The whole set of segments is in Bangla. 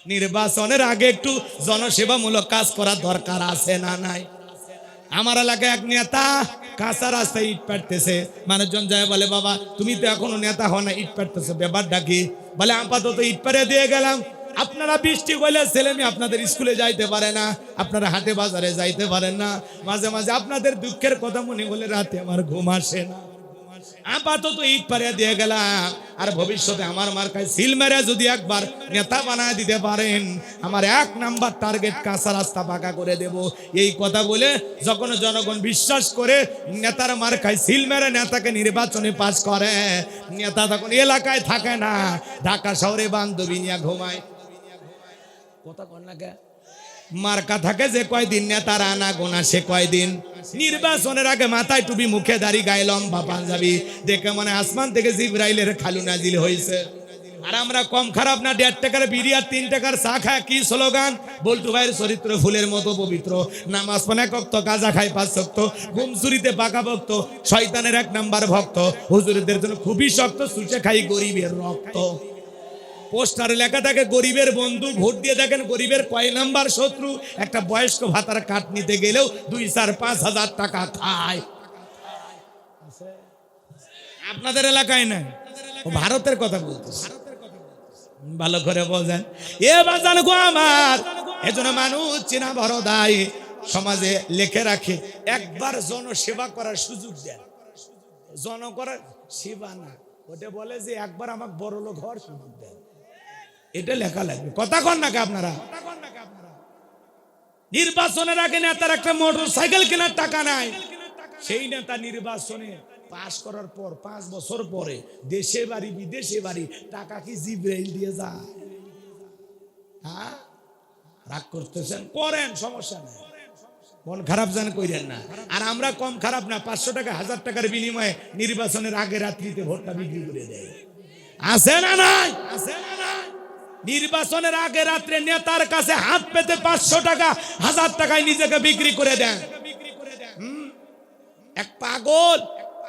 নির্বাচনের আগে একটু জনসেবামূলক কাজ করার দরকার আছে না নাই? আমার এলাকায় এক নেতা কাঁচা রাস্তায় ইট পাড়তেছে, মানুষজন যায় বলে বাবা তুমি তো এখনো নেতা হও না, ইট পাড়তেছো, ব্যাপারটা কি? বলে আপাতত ইট পাড়ে দিয়ে গেলাম, আপনারা বৃষ্টি হলে ছেলে মেয়ে আপনাদের স্কুলে যাইতে পারে না, আপনারা হাটে বাজারে যাইতে পারেন না, মাঝে মাঝে আপনাদের দুঃখের কথা মনে হলে রাতে আমার ঘুম আসে না, আপাতত ইট পাড়িয়ে দিয়ে গেলাম। আর ভবিষ্যতে আমার মার্কায় সিল মেরে যদি একবার নেতা বানায় দিতে পারেন, আমার 1 নাম্বার টার্গেট কাঁচা রাস্তা পাকা করে দেব। এই কথা বলে যখন জনগণ বিশ্বাস করে নেতার মার্কায় সিল মেরে নেতাকে নির্বাচনে পাস করে, নেতা তখন এলাকায় থাকে না, ঢাকা শহরে বান্ধবী নিয়ে ঘুমায়। কথা কন না কে? মার্কা থাকে যে কয়দিন, নেতার আনা গোনা সে কয়দিন। নির্বাচনের আগে মাথায় টুপি, মুখে দাড়ি, গায়ে লম্বা পাঞ্জাবি, দেখে মনে আসমান থেকে জিবরাইলের খালু নাজিল হয়েছে। আর আমরা কম খারাপ না, 1.5 টাকার বিড়ি আর 3 টাকার চা খায় কি স্লোগান? বল্টু ভাইয়ের চরিত্র ফুলের মতো পবিত্র, নামাজ পড়ে 1 ওয়াক্ত, গাঁজা খায় 5 ওয়াক্ত, ঘুম চুরিতে পাকা ভক্ত, শয়তানের 1 নাম্বার ভক্ত, হুজুরদের জন্য খুবই শক্ত, চুষে খাই গরিবের রক্ত। পোস্টারে লেখা থাকে গরিবের বন্ধু, ভোট দিয়ে দেখেন গরিবের কয় নাম্বার শত্রু। একটা বয়স্ক ভাতার কাট নিতে গেলেও 2, 4, 5 হাজার টাকা খায়। আপনাদের এলাকায় নাই, ভারতের কথা বলতেছে, ভালো করে বোঝেন। এ বাজান গো আমার, এজন্য মানুষ চেনা বড় দায়, সমাজে লেখে রাখে একবার জনসেবা করার সুযোগ দেন। জন করার সেবা না, ওটা বলে যে একবার আমাকে বড় লোক হওয়ার সুযোগ দেন, এটা লেখা লাগবে। কথা কন নাকি আপনারা? নির্বাচনের আগে নেতার একটা মোটর সাইকেল কেনার টাকা নাই, সেই নেতা নির্বাচনে পাস করার পর 5 বছর পরে দেশে বাড়ি বিদেশে বাড়ি টাকা কি জিব্রাইল দিয়ে যায়? হ্যাঁ, রাগ করতেছেন, করেন, সমস্যা নেই, মন খারাপ জান কইরেন না। আর আমরা কম খারাপ না, 500 টাকা 1000 টাকার বিনিময়ে নির্বাচনের আগে রাত্রিতে ভোটটা বিক্রি করে দেয়। আছে না নাই? আছে না নাই? নির্বাচনের আগে রাত্রে নেতার কাছে হাত পেতে 500 টাকা 1000 টাকায় নিজেকে বিক্রি করে দেন। এক পাগল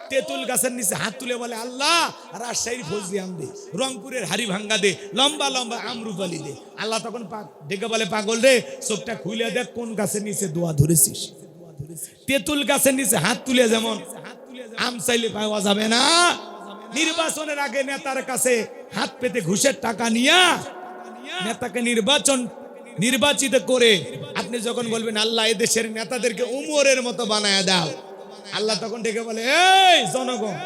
তেঁতুল গাছের নিচে হাত তুলে বলে আল্লাহ রাজশাহীর ফজলি আম দে, রংপুরের হাড়ি ভাঙ্গা দে, লম্বা লম্বা আমরুপালি দে। আল্লাহ তখন ডেকে বলে পাগল রে, চোখটা খুলে দেখ কোন গাছের নিচে দোয়া ধরেছিস। তেঁতুল গাছের নিচে হাত তুলে যেমন আম চাইলে পাওয়া যাবে না, নির্বাচনের আগে নেতার কাছে হাত পেতে ঘুষের টাকা নিয়া নেতাকে নির্বাচিত করে আপনি যখন বলবেন আল্লাহ এদেশের নেতাদেরকে উমরের মতো বানায় দাও, আল্লাহ তখন ডেকে বলে এই জনগণ,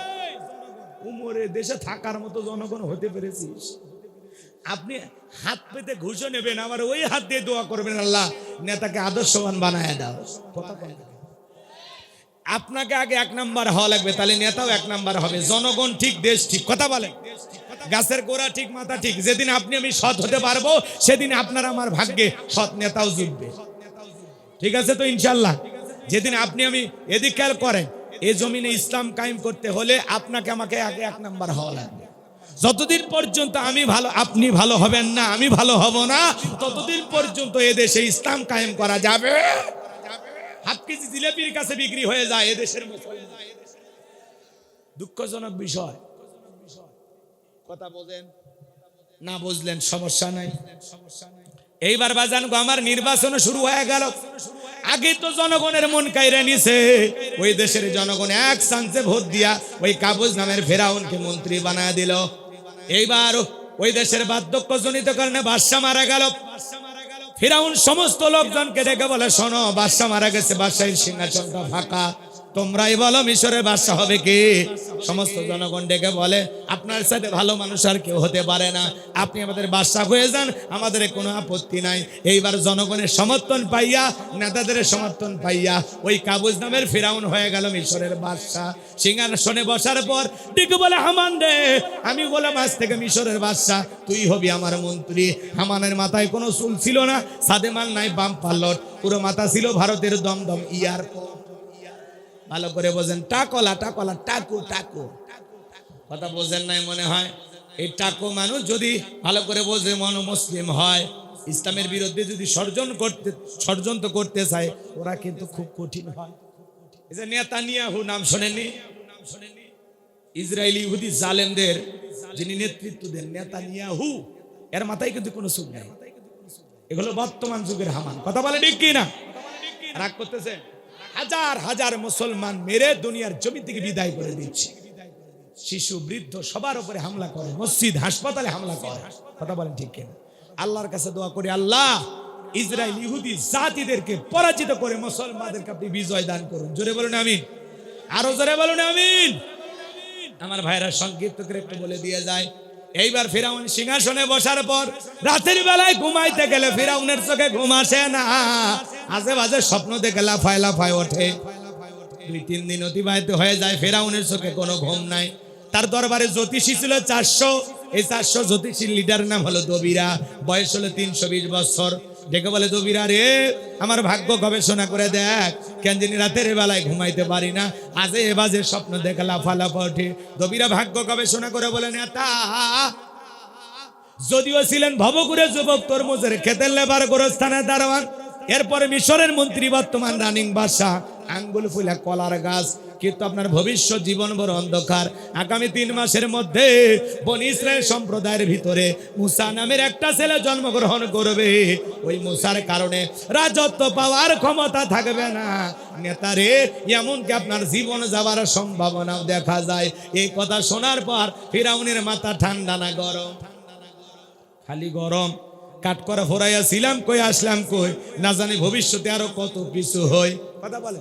উমরের দেশে থাকার মতো জনগণ হতে পেরেছিস? আপনি হাত পেতে ঘুষও নেবেন, আবার ওই হাত দিয়ে দোয়া করবেন আল্লাহ নেতাকে আদর্শবান বানায় দাও। আপনাকে আগে 1 নাম্বার হওয়া লাগবে, তাহলে নেতাও 1 নাম্বার হবে। জনগণ ঠিক, দেশ ঠিক। কথা বলে, গাছের গোড়া ঠিক, মাথা ঠিক। যেদিন আপনি আমি সৎ হতে পারবো, সেদিন আপনার আমার ভাগ্যে সৎ নেতাও জুটবে। ঠিক আছে তো ইনশাল্লাহ? যেদিন আপনি আমি এদিক খেয়াল করেন, এই জমিনে ইসলাম কায়েম করতে হলে আপনাকে আমাকে আগে 1 নাম্বার হওয়া লাগবে। যতদিন পর্যন্ত আমি ভালো, আপনি ভালো হবেন না, আমি ভালো হব না, ততদিন পর্যন্ত এদেশে ইসলাম কায়েম করা যাবে। হাফ কেজি জিলেপির কাছে বিক্রি হয়ে যায় এদেশের মুসলমান। দুঃখজনক বিষয়। কথা বলেন না, বুঝলেন সমস্যা নাই। এইবার বাজান গো আমার, নির্বাচন শুরু হয়ে গেল। আগে তো জনগণের মন কাইরে নিছে, ওই দেশের জনগণ এক চান্সে ভোট দিয়া ওই কাবুজ নামের ফেরাউনকে মন্ত্রী বানায় দিল। এইবার ওই দেশের বার্ধক্যজনিত কারণে বাদশা মারা গেল। ফেরাউন সমস্ত লোকজনকে ডেকে বলে শোনো, বাদশা মারা গেছে, বাদশাহীর সিংহাসনটা ফাঁকা, তোমরাই বলো মিশরের বাদশা হবে কি? সমস্ত জনগণ ডেকে বলে আপনার সাথে ভালো মানুষ আর কেউ হতে পারে না, আপনি আমাদের বাদশা হয়ে যান, আমাদের কোনো আপত্তি নাই। এইবার জনগণের সমর্থন পাইয়া, নেতাদের সমর্থন পাইয়া ওই কাবুজ নামের ফেরাউন হয়ে গেল মিশরের বাদশা। সিংহাসনে বসার পর ডেকে বলে হামান রে, আমি বললাম আজ থেকে মিশরের বাদশা, তুই হবি আমার মন্ত্রী। হামানের মাথায় কোনো চুল ছিল না, সাদেমাল নাই বাম পাল্লট, পুরো মাথা ছিল ভারতের দমদম ইয়ারপোর্ট। ভালো করে বোঝেন, টাকলা টাকলা টাকু টাকু। কথা বোঝেন নাই মনে হয়? এই টাকু মানুষ যদি ভালো করে বোঝে, মন মুসলিম হয়, ইসলামের বিরুদ্ধে যদি ষড়যন্ত্র করতে চায়, ওরা কিন্তু খুব কঠিন হয়। এই যে নেতানিয়াহু নাম শোনেননি? ইসরায়েলি ইহুদি জালেমদের যিনি নেতৃত্ব দেন, নেতানিয়াহু, এর মাথায় কিন্তু কোনো সুখ নাই। এগুলো বর্তমান যুগের হামান। কথা বলে ঠিক কি না? রাগ করতেছে? হাজার হাজার মুসলমান মেরে দুনিয়ার জমি থেকে বিদায় করে দিচ্ছে। শিশু বৃদ্ধ সবার উপরে হামলা করে, মসজিদ হাসপাতালে হামলা করে। কথা বলেন ঠিক কিনা? আল্লাহর কাছে দোয়া করি, আল্লাহ ইসরায়েল ইহুদি জাতিদেরকে পরাজিত করে মুসলমানদেরকে আপনি বিজয় দান করুন। জোরে বলুন আমিন, আরো জোরে বলুন আমিন। আমার ভাইরা সংক্ষিপ্ত করে একটু বলে দিয়ে যায়। এইবার ফিরাউন সিংহাসনে বসার পর রাতের বেলায় ঘুমাইতে গেলে ফিরাউনের চোখে ঘুম আসে না, আজে স্বপ্ন দেখে লাফায় ওঠে। 2-3 দিন অতিবাহিত হয়ে যায়, ফিরাউনের চোখে কোনো ঘুম নাই। তার দরবারে জ্যোতিষী ছিল 400। এই 400 জ্যোতিষীর লিডার নাম হলো দবিরা, বয়স হলো 320 বছর। ডেকে বলে, দবিরা রে, আমার ভাগ্য গবেষণা করে দেখ, কেন জানি রাতের বেলায় ঘুমাইতে পারি না, আজে বাজে স্বপ্ন দেখে লাফালাফা ওঠে। দবিরা ভাগ্য গবেষণা করে বলে, নেতা যদিও ছিলেন ভবঘুরে যুবক, তরমুজের খেতের লেবার, গোরস্থানের দারোয়ান, এরপরে মিশরের মন্ত্রী, বর্তমান রানিং বাদশাহ, আঙ্গুল ফুলা কলার গাছ, কিন্তু আপনার ভবিষ্যৎ জীবন বড় অন্ধকার। আগামী 3 মাসের মধ্যে বনি ইসরায়েল সম্প্রদায়ের ভিতরে মুসা নামের একটা ছেলে জন্মগ্রহণ করবে। ওই মুসার কারণে রাজত্ব পাওয়ার ক্ষমতা থাকবে না। নেতারে, এমনকি আপনার জীবন যাওয়ার সম্ভাবনাও দেখা যায়। এই কথা শোনার পর ফিরাউনের মাথা ঠান্ডা না গরম? খালি গরম। কাট করা ফোরাইয়া ছিলাম কই, আসলাম কই, না জানি ভবিষ্যতে আরো কত কিছু হয়। কথা বলে,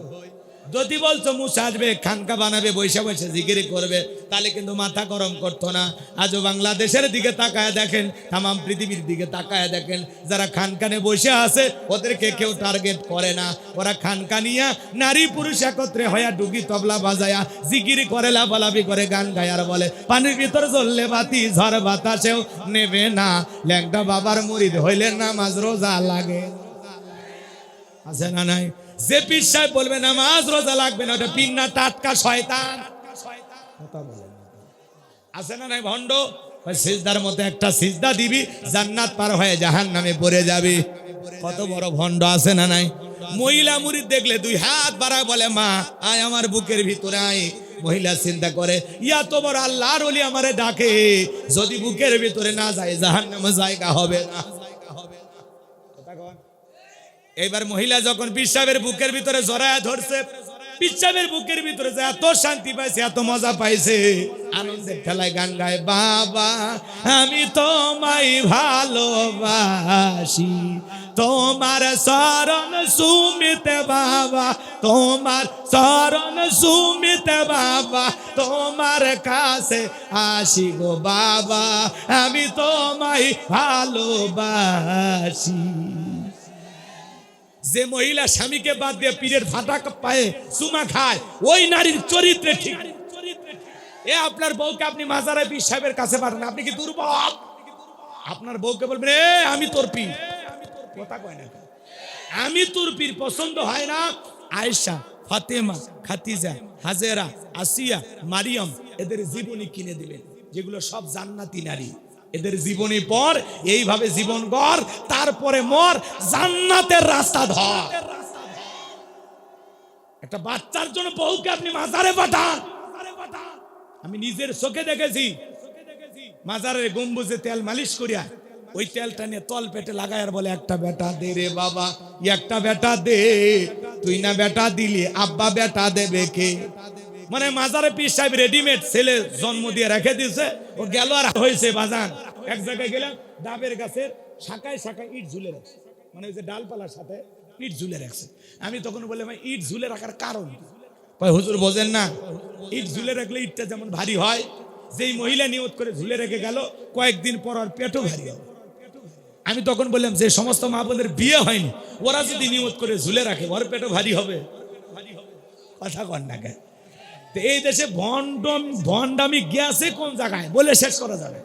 যদি বলছো মুসা আসবে, খানকা বানাবে, বৈশা বৈশা জিকির করবে, তাহলে কিন্তু মাথা গরম করতো না। আজও বাংলাদেশের দিকে তাকায় দেখেন, তাম পৃথিবীর দিকে তাকায় দেখেন, যারা খানকানে বসে আছে ওদেরকে কেউ টার্গেট করে না। ওরা খানকানিয়া নারী পুরুষ একত্রে হইয়া ডুগি তবলা বাজায়া জিকির করে, লাফালাফি করে, গান গায়, আর বলে পানির ভিতর জ্বললে বাতি ঝড় বাতাসেও নেবে না, ল্যাংটা বাবার মুরিদ হইলে নামাজ রোজা লাগে। আছে না নাই? যে পীর সাহেব বলবে নামাজ রোজা লাগবে না, ওটা পীর না, টাটকা শয়তান। কথা বলেন, আছে না নাই? ভণ্ড। সিজদার মতো একটা সিজদা দিবি, জান্নাত পার হয়ে জাহান্নামে পড়ে যাবি। কত বড় ভণ্ড, আছে না নাই? মহিলা মুরিদ দেখলে 2 হাত বাড়ায় বলে, মা আয় আমার বুকের ভিতরে আয়। মহিলা চিন্তা করে, ইয়া তো বড় আল্লাহর ওলি আমারে ডাকে, যদি বুকের ভিতরে না যায় জাহান্নামে জায়গা হবে না। এইবার মহিলা যখন পীর সাহেবের বুকের ভিতরে জড়ায়া ধরছে, পীর সাহেবের বুকের ভিতরে যে এত শান্তি পাইছে, এত মজা পাইছে, আনন্দের ঠেলায় গান গায়, বাবা আমি তোমায় ভালোবাসি, তোমার শরণ সুমিতে বাবা, তোমার শরণ সুমিতে বাবা, তোমার কাছে আসি গো বাবা, আমি তোমায় ভালোবাসি। যে মহিলা স্বামীকে বাদ দিয়ে পীরের ফাটা পায়ে চুমা খায়, ওই নারীর চরিত্রে ঠিক। এ আপনার বউকে আপনি মাজারে পীর সাহেবের কাছে পাঠান, আপনি কি দুর্বল? আপনার বউকে বলবেন, এ আমি তোর পীর। কথা কয় না, আমি তোর পীর পছন্দ হয় না? আয়েশা, ফাতেমা, খাদিজা, হাজেরা, আসিয়া, মারিয়াম, এদের জীবনী কিনে দিলেন, যেগুলো সব জান্নাতি নারী। এদের জীবনী পর, এইভাবে জীবন গড়, তারপরে মর, জান্নাতের রাস্তা ধর। একটা বাচ্চার জন্য বউকে আপনি মাজারে পাঠান। আমি নিজের চোখে দেখেছি, মাজারের গম্বুজে তেল মালিশ করিয়া ওই তেলটা নিয়ে তল পেটে লাগায় আর বলে, একটা বেটা দে রে বাবা, একটা বেটা দে, তুই না বেটা দিলি আব্বা বেটা দেবে কে? মানে মাজারে পীর সাহেব রেডিমেড ছেলে জন্ম দিয়ে রেখে দিয়েছে, ও গেল আর হয়েছে বাজান। এক জায়গায় গেলাম, ডাবের গাছের শাখায় শাখায় ইট ঝুলে রাখছে, মানে ওই যে ডালপালার সাথে ইট ঝুলে রাখছে। আমি তখন বললাম, ইট ঝুলে রাখার কারণ কি? হুজুর বোঝেন না, ইট ঝুলে রাখলে ইটটা যেমন ভারী হয়, যেই মহিলা নিয়ত করে ঝুলে রেখে গেল, কয়েকদিন পর আর পেটও ভারী হবে। আমি তখন বললাম, যে সমস্ত মা বোনের বিয়ে হয়নি, ওরা যদি নিয়ত করে ঝুলে রাখে, ওর পেটও ভারী হবে। কথা কন না কেন? এই দেশে ভণ্ডামি গিয়েছে কোন জায়গায় বলে শেষ করা যাবে?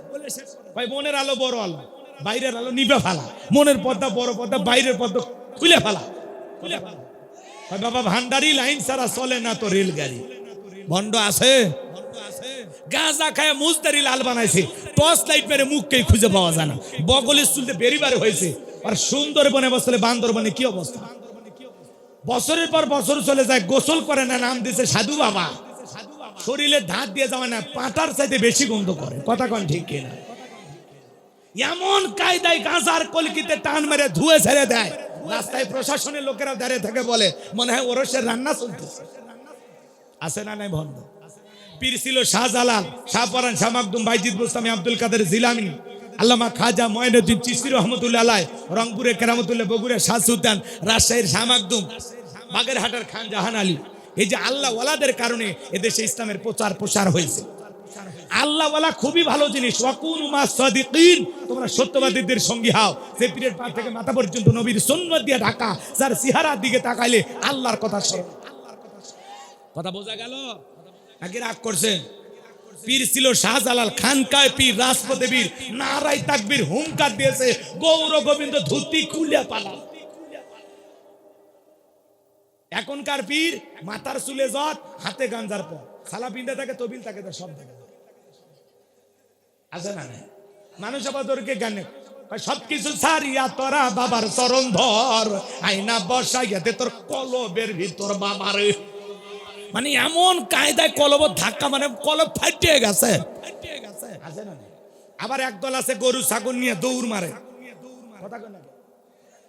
ভাই, মনের আলো বড় আলো, বাইরের আলো নিভে ফেলা, মনের পর্দা বড় পর্দা, বাইরের পর্দা খুলে ফেলা। বাবা ভান্ডারি লাইন ছাড়া চলে না তো রেলগাড়ি। ভণ্ড আছে, গাঁজা খায় মুজদারি লাল বানাইছে, টর্চ লাইট মেরে মুখকেই খুঁজে পাওয়া যায় না, বগলের চুলতে বেরিবারে হয়েছে। আর সুন্দরবনে বসলে বান্দরবনে কি অবস্থা? বছরের পর বছর চলে যায়, গোসল করে না, নাম দিছে সাধু বাবা। শরীরে ধাত দিয়ে যাওয়া না, পাটার চাইতে বেশি গন্ধ করে। কথা কন ঠিক কিনা? এমন কায়দায় গাঁজার কলকিতে টান মেরে ধুয়ে ছেড়ে দেয়, রাস্তায় প্রশাসনের লোকেরা দাঁড়িয়ে থেকে বলে মনে হয় ওরসের রান্না চলতেছে। আছে না নাই ভণ্ড? পীর ছিল শাহজালাল, শাহপরান, শাহ মাকদুম, বাইজিদ বুস্তামি, আব্দুল কাদের জিলানী, আল্লামা খাজা মঈনুদ্দিন চিশতি রহমতুল্লাহ আলাইহ, রংপুরে কেরামতুল্লাহ, বগুড়া শাহ সুলতান, রাজশাহীর শাহ মাকদুম, বাগেরহাটের খান জাহান আলী। এই যে আল্লাহ ওয়ালাদের কারণে এদেশে ইসলামের প্রচার প্রসার হয়েছে। আল্লাহ ওয়ালা খুবই ভালো জিনিস। ওয়াকুনু মাস সাদিকিন, তোমরা সত্যবাদীদের সঙ্গী হও। যে পীরের পা থেকে মাথা পর্যন্ত নবীর সুন্নাত দিয়ে ঢাকা, যার চেহারার দিকে তাকাইলে আল্লাহর কথা স্মরণ। কথা বোঝা গেল? নাকি রাগ করছেন? পীর ছিল শাহজালাল, খানকায় পীর, রাজপথে পীর, নারাই তাকবীর হুঙ্কার দিয়েছে, গৌর গোবিন্দ ধুতি খুলে পালাল। এখনকার পীর মাথার চুলে জট, হাতে গাঞ্জার পর, সালা পিন্দে থাকে, তবিল থাকে, সব থাকে। আছে না নাই? মানুষ আবার তোরকে গানে সবকিছু ছাড়িয়া তোরা বাবার চরণ ধর, আয়না বসাইয়াতে তোর কলবের ভিতর বাবার। মানে এমন কায়দায় কলব ধাক্কা, মানে কলব ফাটিয়ে গেছে। আছে না? আবার একদল আছে গরু ছাগল নিয়ে দৌড় মারে,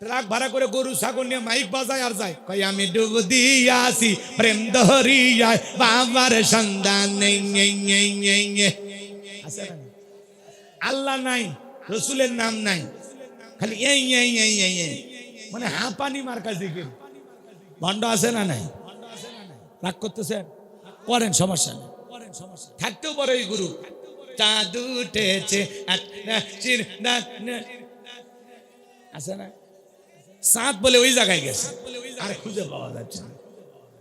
ট্রাক ভাড়া করে গরু ছাগল নিয়ে মাইক বাজায় আর যায়, কই আমি ডুব দিয়াছি প্রেম দরিয়ায়, বাবার সন্ধান নেই। আছে না? আল্লাহ নাই, রসুলের নাম নাই, খালি এই মানে হাঁপানি মার্কা জিকির। ভণ্ড আছে না নাই? রাগ করতেছেন? করেন, সমস্যা নেই, থাকতেও পারে। এই গুরু চাঁদ উঠেছে আছে না? চাঁদ বলে ওই জায়গায় গেছে, আর খুঁজে পাওয়া যাচ্ছে না।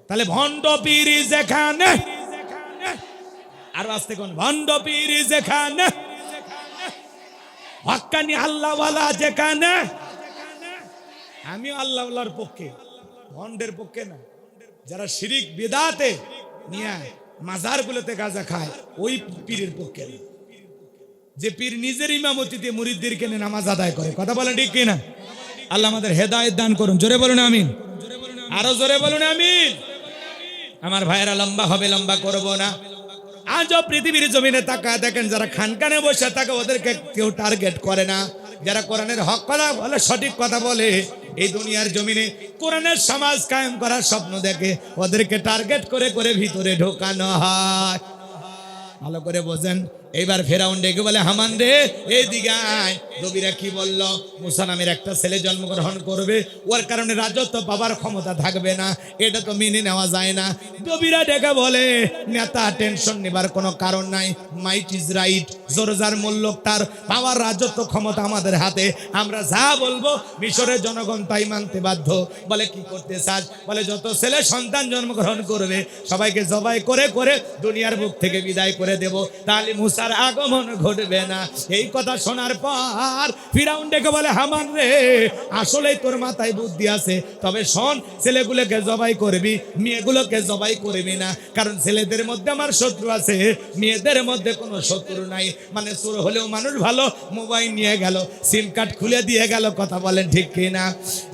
তাহলে ভণ্ড পীর যেখানে, আর আসতে কোন ভণ্ড পীর যেখানে, হক্কানি আল্লাহওয়ালা যেখানে। আমি আল্লাহওয়ালার পক্ষে, ভণ্ডের পক্ষে না। যারা শিরিক বিদাতে নিয়ে মাজার গুলোতে গাঁজা খায়, ওই পীরের পক্ষে না। যে পীর নিজের ইমামতিতে মুরিদদেরকে নিয়ে নামাজ আদায় করে। কথা বলেন ঠিক কিনা? আল্লাহ আমাদের হেদায়েত দান করুন। জোরে বলুন আমিন, আরো জোরে বলুন আমিন। আমার ভাইয়েরা, লম্বা হবে, লম্বা করব না। আজও পৃথিবীর জমিনে তাকায় দেখেন, যারা খানকানে বসে থাকে ওদেরকে কেউ টার্গেট করে না। যারা কোরআনের হক কথা বলে, সঠিক কথা বলে, এই দুনিয়ার জমিনে কোরআনের সমাজ কায়েম করার স্বপ্ন দেখে, ওদেরকে টার্গেট করে করে ভিতরে ঢোকানো হয়। ভালো করে বোঝেন। এইবার ফেরাউন ডেকে বলে, হামান রে এইদিকে আয়। নবীরা কি বলল? মুসা নামের একটা ছেলে জন্মগ্রহণ করবে, ওর কারণে রাজত্ব পাবার ক্ষমতা থাকবে না, এটা তো মেনে নেওয়া যায় না। নবীরা ডেকে বলে, নেতা টেনশন নেবার কোনো কারণ নাই, মাইট ইজ রাইট, জোরজার মূল্য তার, পাওয়ার রাজত্ব ক্ষমতা আমাদের হাতে, আমরা যা বলবো মিশরের জনগণ তাই মানতে বাধ্য। বলে কি করতে চাস? বলে যত ছেলে সন্তান জন্মগ্রহণ করবে সবাইকে জবাই করে করে দুনিয়ার বুক থেকে বিদায় করে দেব, তাহলে মুসার আগমন ঘটবে না। এই কথা শোনার পর ফিরাউন ডেকে বলে, হামান রে আসলেই তোর মাথায় বুদ্ধি আছে, তবে শোন, ছেলেগুলোকে জবাই করবি, মেয়েগুলোকে জবাই করবি না, কারণ ছেলেদের মধ্যে আমার শত্রু আছে, মেয়েদের মধ্যে কোনো শত্রু নাই। মানে চোর হলেও মানুষ ভালো, মোবাইল নিয়ে গেল, সিম কার্ড খুলে দিয়ে গেল। কথা বলেন ঠিক কিনা?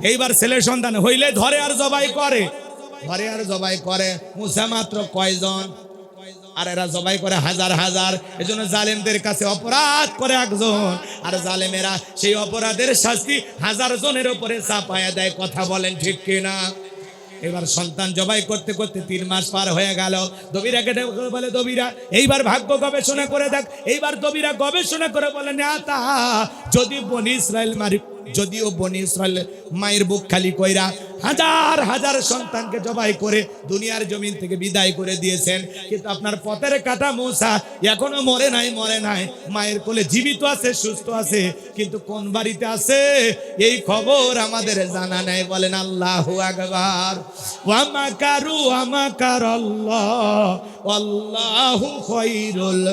এইবার ছেলে সন্তান হইলে ধরে আর জবাই করে, ধরে আর জবাই করে। মুসা মাত্র কয়জন, আর এরা জবাই করে হাজার হাজার। এজন্য জালেমদের কাছে অপরাধ করে একজন, আর জালেমেরা সেই অপরাধের শাস্তি হাজার জনের উপরে চাপায়া দেয়। কথা বলেন ঠিক কিনা? এবার সন্তান জবাই করতে করতে 3 মাস পার হয়ে গেল। দবিরাকে বলে, দবিরা এইবার ভাগ্য গবেষণা করে দেখ। এইবার দবিরা গবেষণা করে বলে, না তা যদি বনি ইসরায়েল মারি, যদিও বনি ইসরায়েল মায়ের বুক খালি কইরা হাজার হাজার সন্তানকে জবাই করে দুনিয়ার জমিন থেকে বিদায় করে দিয়েছেন, কিন্তু আপনার পথের কাটা মুসা এখনো মরে নাই, মরে নাই, মায়ের কোলে জীবিত আছে, সুস্থ আছে, কিন্তু কোন বাড়িতে আছে এই খবর আমাদের জানা নাই। বলেন আল্লাহু আকবার। ওয়া মাকারু ওয়া মাকারাল্লাহ আল্লাহু খায়রুল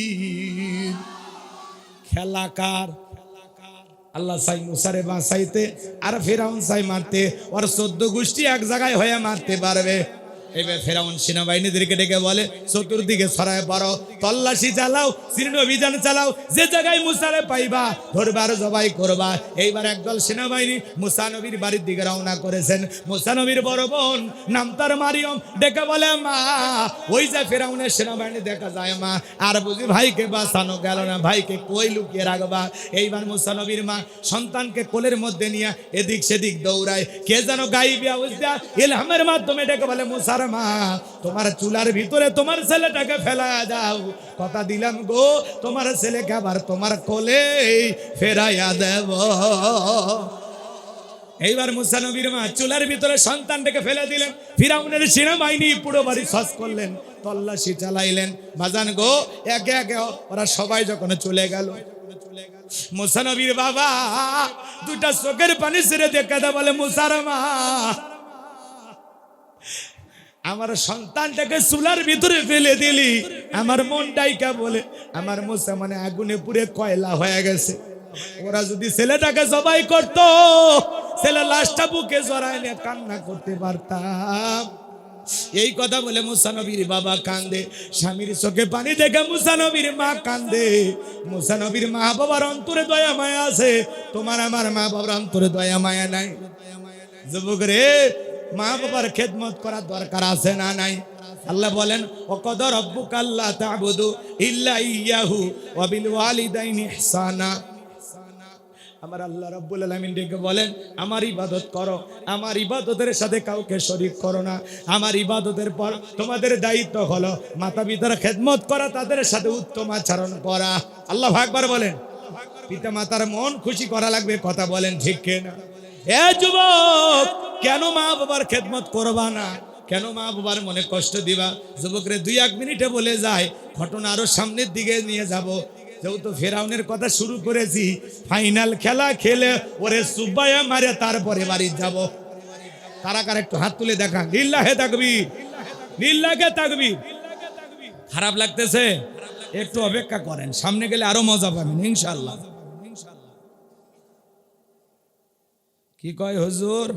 মাকিরিন। খেলাকার আল্লাহ চাই মুসারে বাঁচাইতে, আর ফেরাউন চাই মারতে। ওর 14 গোষ্ঠী এক জায়গায় হয়ে মারতে পারবে। এবার ফেরাউন সেনাবাহিনীদেরকে ডেকে বলে চতুর্দিকে ছড়ায় পড়ো, তল্লাশি চালাও, তীর্ণ অভিযান চালাও, যে জায়গায় মুসারে পাইবা ধরবা আর জবাই করবা। এইবার একদল সেনাবাহিনী মুসা নবীর বাড়ির দিকে রওনা করেছেন। মুসা নবীর বড় বোন নাম তার মারিয়ম ডেকে বলে মা ওই যে ফেরাউনের সেনাবাহিনী দেখা যায় মা, আর বুঝি ভাইকে বাঁচানো গেল না, ভাইকে কই লুকিয়ে রাখবা। এইবার মুসা নবীর মা সন্তানকে কোলের মধ্যে নিয়ে এদিক সেদিক দৌড়ায়, কে যেন গাইবি অবস্থা ইলহামের মাধ্যমে ডেকে বলে মুসার মা তোমার চুলার ভিতরে তোমার ছেলেটাকে ফেলা যাও, কথা দিলাম গো তোমার ছেলেকে আবার তোমার কোলে ফেরাইয়া দেব। এইবার মুসা নবীর মা চুলার ভিতরে সন্তানটাকে ফেলে দিলেন। ফিরাউনের সেনাবাহিনী পুরো বাড়ি সস করলেন, তল্লাশি চালাইলেন। বাজান গো একে একে ওরা সবাই যখন চলে গেল, মুসা নবীর বাবা দুটা চোখের পানি ছেড়ে দেখে দে বলে মুসার মা আমার সন্তানটাকে চুলার ভিতরে ফেলে দিলি, আমার মনটাইকা বলে আমার মুসা মানে আগুনে পুড়ে কয়লা হয়ে গেছে। ওরা যদি ছেলেটাকে জবাই করতো ছেলে লাশটা বুকে জড়ায় নিয়ে কান্না করতে পারতাম। এই কথা বলে মুসা নবীর বাবা কান্দে, স্বামীর চোখে পানি দেখে মুসা নবীর মা কান্দে। মুসা নবীর মা বাবার অন্তরে দয়া মায়া আছে, তোমার আমার মা বাবার অন্তরে দয়া মায়া নাই। যুবক রে মা বাবার খেদমত করার দরকার আছে না নাই? আল্লাহ বলেন ওয়াকাদা রাব্বুকা আল্লা তা'বুদু ইল্লা ইয়াহু ওয়া বিল ওয়ালিদাইনি ইহসানা। আমার আল্লাহ রাব্বুল আলামিন ডেকে বলেন আমার ইবাদত করো, আমার ইবাদতের সাথে কাউকে শরীক করো না। আমার ইবাদতের পর তোমাদের দায়িত্ব হলো মাতা পিতার খেদমত করা, তাদের সাথে উত্তম আচরণ করা। আল্লাহু আকবার বলেন। পিতা মাতার মন খুশি করা লাগবে, কথা বলেন ঠিক কিনা? এ যুবক কেন মা বাবার খেদমত করবা না? কেন মা বাবার মনে কষ্ট দিবা? যুবকরে 2-1 মিনিটে বলে যায়, ঘটনা আরো সামনের দিকে নিয়ে যাব। যেহেতু ফেরাউনের কথা শুরু করেছি, ফাইনাল খেলা খেলে ওরে সুবাইয়া মারে তারপরে বাড়ি যাব। কারা কারা একটু হাত তুলে দেখা, লিল্লাহে তাকবীর, লিল্লাহে তাকবীর। খারাপ লাগতেছে? একটু অপেক্ষা করেন, সামনে গেলে আরো মজা পাবেন ইনশাআল্লাহ। কি কয় হুজুর?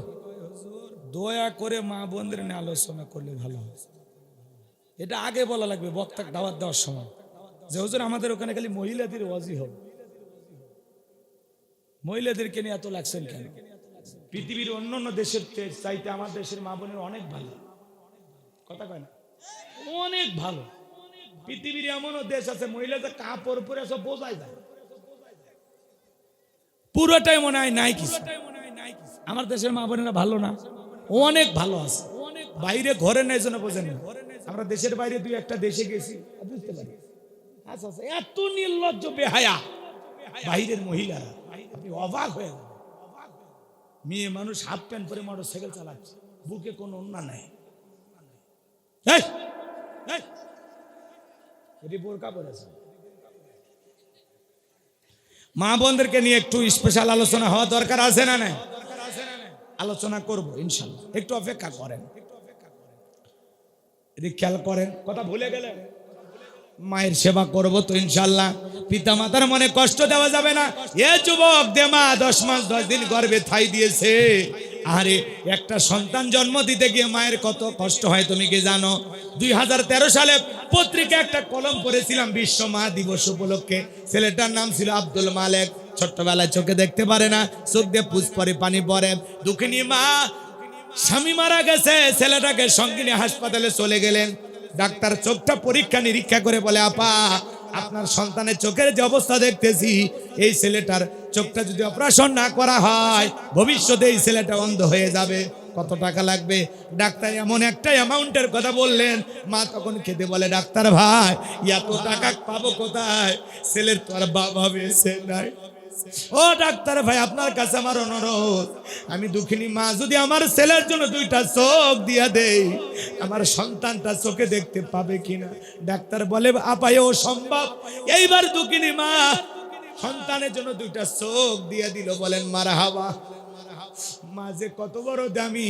দয়া করে মা বোনদের নিয়ে আলোচনা করলে ভালো হয়। এটা আগে বলা লাগবে বক্তাকে দাওয়াত দেওয়ার সময়, যে হুজুর আমাদের ওখানে খালি মহিলাদের ওয়াজি হবে। মহিলাদেরকে নিয়ে এত লাগছেন কেন? পৃথিবীর অন্যান্য দেশের চাইতে আমার দেশের মা বোনের অনেক ভালো, কথা কয় না? অনেক ভালো। পৃথিবীর এমনও দেশ আছে মহিলাদের কাপড় পরে সব বোঝাই যায়, পুরোটাই মনে হয় নাই কিছু। আমার দেশের মা বোনেরা ভালো না? অনেক ভালো আছে, বাইরে ঘরে নাই জন্য বোঝেন না। আমরা দেশের বাইরে 2-1টা দেশে গেছি, বুঝতে পারি এত নির্লজ্জ বেহায়া বাইরের মহিলারা, আপনি অবাক হয়ে যাবেন। মেয়ে মানুষ হাফ প্যান্ট পরে মোটরসাইকেল চালাচ্ছে, বুকে কোনো ওন্না নাই, বোরকা পরেছে। মা বোনদেরকে নিয়ে একটু স্পেশাল আলোচনা হওয়া দরকার আছে না নাই? আলোচনা করব ইনশাআল্লাহ, একটু অপেক্ষা করেন। এদিকে খেয়াল করেন, কথা ভুলে গেলেন। মায়ের সেবা করব তো ইনশাআল্লাহ, পিতা মাতার মনে কষ্ট দেওয়া যাবে না। এ যুবক দেমা 10 মাস 10 দিন গর্ভে ঠাই দিয়েছে। আরে একটা সন্তান জন্ম দিতে গিয়ে মায়ের কত কষ্ট হয় তুমি কি জানো? 2013 সালে পত্রিকা একটা কলম পড়েছিলাম বিশ্ব মা দিবস উপলক্ষে। ছেলেটার নাম ছিল আব্দুল মালেক। ছোট্টবেলায় চোখে দেখতে পারে না, চোখ দিয়ে পুষ পরে পানি পড়ে। দুঃখিনী মা, স্বামী মারা গেছে, ছেলেটাকে সঙ্গে নিয়ে হাসপাতালে চলে গেলেন। ডাক্তার চোখটা পরীক্ষা নিরীক্ষা করে বলে আপা আপনার সন্তানের চোখের যে অবস্থা দেখতেছি, এই ছেলেটার চোখটা যদি অপারেশন না করা হয় ভবিষ্যতে এই ছেলেটা অন্ধ হয়ে যাবে। কত টাকা লাগবে? ডাক্তার এমন একটা অ্যামাউন্টের কথা বললেন। মা তখন খেতে বলে ডাক্তার ভাই এত টাকা পাবো কোথায়? ছেলের তো আর বাবা বেঁচে নাই। ও ডাক্তার ভাই আপনার কাছে আমার অনুরোধ, আমি দুঃখিনী মা, যদি আমার ছেলের জন্য 2টা চোখ দিয়া দেই আমার সন্তানটা চোখে দেখতে পাবে কিনা? ডাক্তার বলে আপা ও সম্ভব। এইবার দুঃখিনী মা সন্তানের জন্য 2টা চোখ দিয়ে দিল। বলেন মারহাবা। মা যে কত বড় দামি,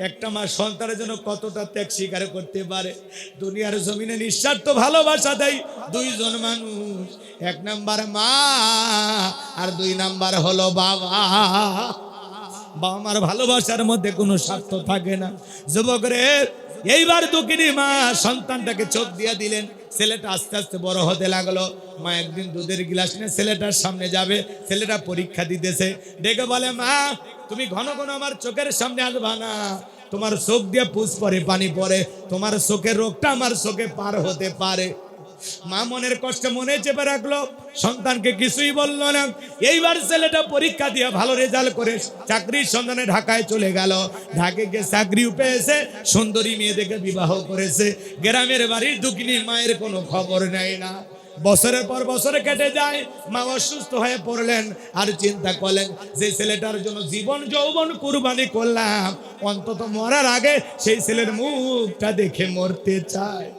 একটা মা সন্তানের জন্য কতটা ত্যাগ স্বীকার করতে পারে। দুনিয়ার জমিনে নিঃস্বার্থ ভালোবাসা দেয় 2 জন মানুষ, 1 নাম্বার মা আর 2 নাম্বার হলো বাবা। বাবা মার ভালোবাসার মধ্যে কোনো স্বার্থ থাকে না। যুবক রে, এইবার দুঃখিনী মা সন্তানটাকে চোখ দিয়ে দিলেন। ছেলেটা আস্তে আস্তে বড় হতে লাগলো। মা একদিন দুধের গ্লাস নিয়ে ছেলেটার সামনে যাবে, ছেলেটা পরীক্ষা দিতেছে, ডেকে বলে, মা তুমি ঘন ঘন আমার চোখের সামনে আসবা না, তোমার চোখ দিয়ে পুষ পরে পানি পড়ে, তোমার চোখের রোগটা আমার চোখে পার হতে পারে। মা মনের কষ্ট মনে চেপে রাখলো, সন্তানকে কিছুই বললো না। এইবার ছেলেটা পরীক্ষা দিয়ে ভালো রেজাল্ট করে চাকরির সন্ধানে ঢাকায় চলে গেল। ঢাকে গিয়ে চাকরিও পেয়েছে, সুন্দরী মেয়ে দেখে বিবাহ করেছে। গ্রামের বাড়ির দুঃখিনী মায়ের কোনো খবর নেয় না। বছরের পর বছর কেটে যায়, মা অসুস্থ হয়ে পড়লেন। আর চিন্তা করলেন যে ছেলেটার জন্য জীবন যৌবন কুরবানি করলাম, অন্তত মরার আগে সেই ছেলের মুখটা দেখে মরতে চায়।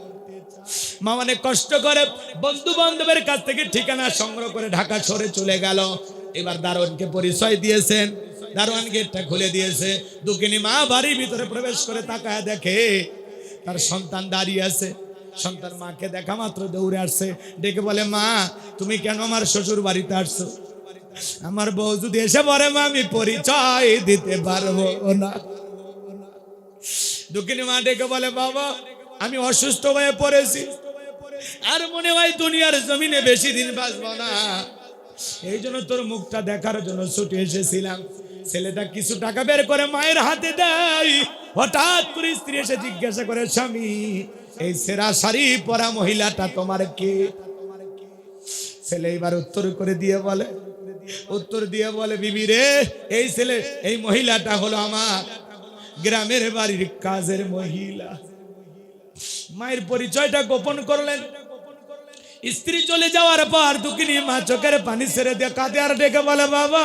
মা অনেক কষ্ট করে বন্ধু বান্ধবের কাছ থেকে ঠিকানা সংগ্রহ করে ঢাকা শহরে চলে গেল। এবার দারোয়ানকে পরিচয় দিয়েছেন, দারোয়ান গেটটা খুলে দিয়েছে। দুঃখিনী মা বাড়ির ভিতরে প্রবেশ করে তাকায় দেখে তার সন্তান দাঁড়িয়ে আছে। সন্তান মাকে দেখা মাত্র দৌড়ে আসছে, ডেকে বলে, মা তুমি কেন আমার শ্বশুর বাড়িতে আসছো? আমার বউ যদি এসে পড়ে মা আমি পরিচয় দিতে পারবো না। দুঃখিনী মা ডেকে বলে, বাবা আমি অসুস্থ হয়ে পড়েছি, আর মনে হয় দুনিয়ার জমিনে বেশি দিন বাঁচবো না, এই জন্য তোর মুখটা দেখার জন্য ছুটে এসেছিলাম। ছেলেটা কিছু টাকা বের করে মায়ের হাতে দেয়। হঠাৎ করে স্ত্রী এসে জিজ্ঞাসা করে, স্বামী এই সেরা শাড়ি পরা মহিলাটা তোমার কে? ছেলে এবার উত্তর দিয়ে বলে, বিবি রে, এই ছেলে এই মহিলাটা হলো আমার গ্রামের বাড়ির কাজের মহিলা। মায়ের পরিচয়টা গোপন করলেন। স্ত্রী চলে যাওয়ার পর দুঃখিনী মা চোখের পানি ছেড়ে দিয়ে কাঁদে আর ডেকে বলে, বাবা